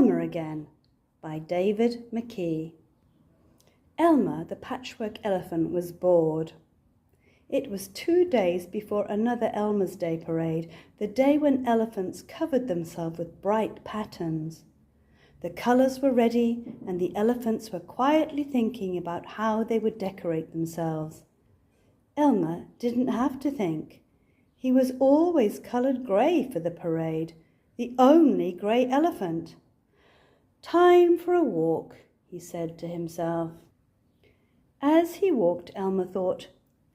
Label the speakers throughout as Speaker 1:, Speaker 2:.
Speaker 1: Elmer Again by David McKee. Elmer, the patchwork elephant, was bored. It was 2 days before another Elmer's Day parade, the day when elephants covered themselves with bright patterns. The colours were ready, and the elephants were quietly thinking about how they would decorate themselves. Elmer didn't have to think. He was always coloured grey for the parade, the only grey elephant. "Time for a walk," he said to himself. As he walked, Elmer thought,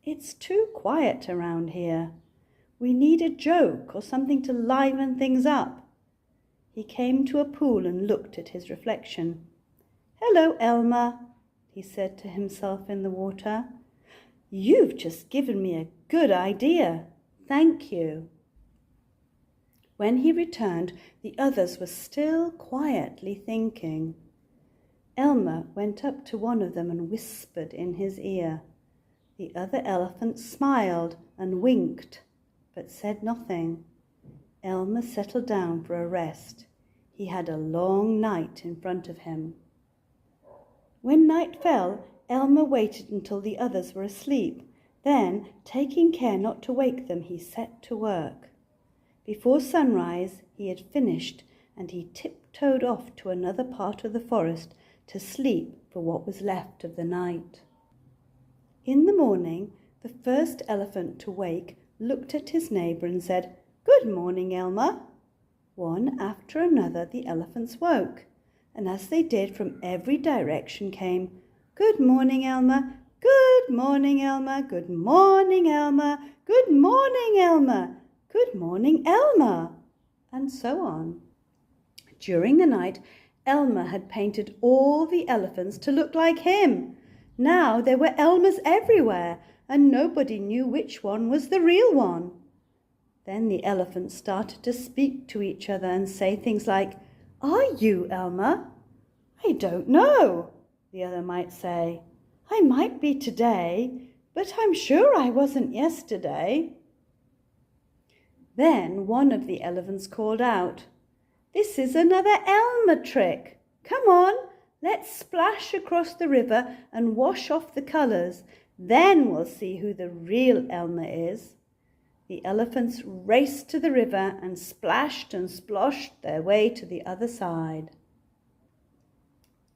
Speaker 1: "It's too quiet around here. We need a joke or something to liven things up." He came to a pool and looked at his reflection. "Hello, Elmer," he said to himself in the water. "You've just given me a good idea. Thank you." When he returned, the others were still quietly thinking. Elmer went up to one of them and whispered in his ear. The other elephant smiled and winked, but said nothing. Elmer settled down for a rest. He had a long night in front of him. When night fell, Elmer waited until the others were asleep. Then, taking care not to wake them, he set to work. Before sunrise, he had finished, and he tiptoed off to another part of the forest to sleep for what was left of the night. In the morning, the first elephant to wake looked at his neighbour and said, "Good morning, Elmer." One after another the elephants woke, and as they did, from every direction came, "Good morning, Elmer. Good morning, Elmer. Good morning, Elmer. Good morning, Elmer. Good morning, Elmer," and so on. During the night, Elmer had painted all the elephants to look like him. Now there were Elmers everywhere, and nobody knew which one was the real one. Then the elephants started to speak to each other and say things like, "Are you Elmer?" "I don't know," the other might say. "I might be today, but I'm sure I wasn't yesterday." Then one of the elephants called out, "This is another Elmer trick. Come on, let's splash across the river and wash off the colours. Then we'll see who the real Elmer is." The elephants raced to the river and splashed and sploshed their way to the other side.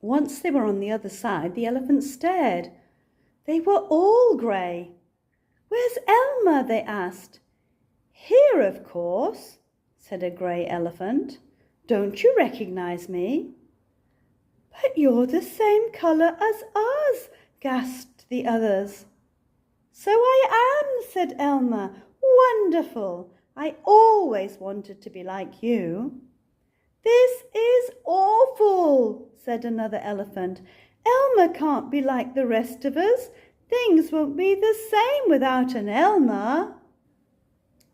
Speaker 1: Once they were on the other side, the elephants stared. They were all grey. "Where's Elmer?" they asked. "Here, of course," said a grey elephant. "Don't you recognise me?" "But you're the same colour as us," gasped the others. "So I am," said Elmer. "Wonderful! I always wanted to be like you." "This is awful," said another elephant. "Elmer can't be like the rest of us. Things won't be the same without an Elmer."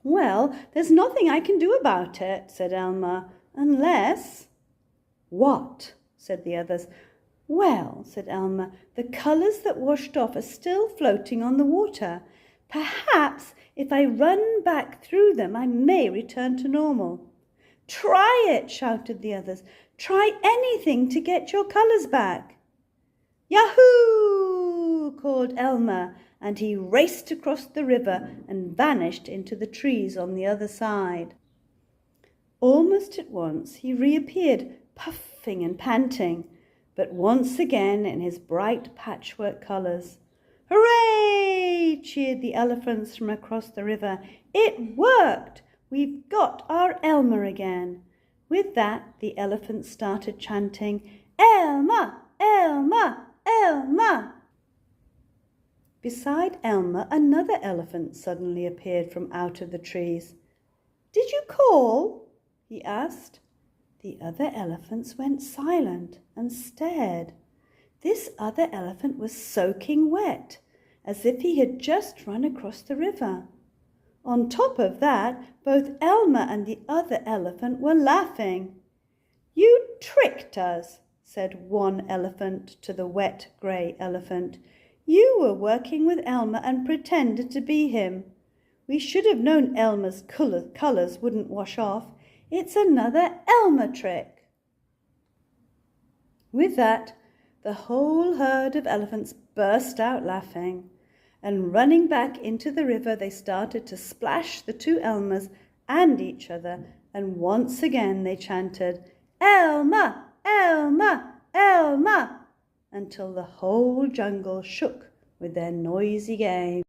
Speaker 1: "Well, there's nothing I can do about it," said Elmer, "unless—" "What?" said the others. "Well," said Elmer, "the colours that washed off are still floating on the water. Perhaps if I run back through them, I may return to normal." "Try it," shouted the others. "Try anything to get your colours back." "Yahoo!" called Elmer, and he raced across the river and vanished into the trees on the other side. Almost at once he reappeared, puffing and panting, but once again in his bright patchwork colours. "Hooray!" cheered the elephants from across the river. "It worked! We've got our Elmer again." With that, the elephants started chanting, "Elmer! Elmer! Elmer!" Beside Elmer, another elephant suddenly appeared from out of the trees. "Did you call?" he asked. The other elephants went silent and stared. This other elephant was soaking wet, as if he had just run across the river. On top of that, both Elmer and the other elephant were laughing. "You tricked us," said one elephant to the wet grey elephant. "You were working with Elmer and pretended to be him. We should have known Elmer's colours wouldn't wash off. It's another Elmer trick." With that, the whole herd of elephants burst out laughing, and running back into the river, they started to splash the two Elmers and each other, and once again they chanted, "Elmer, Elmer, Elmer," until the whole jungle shook with their noisy game.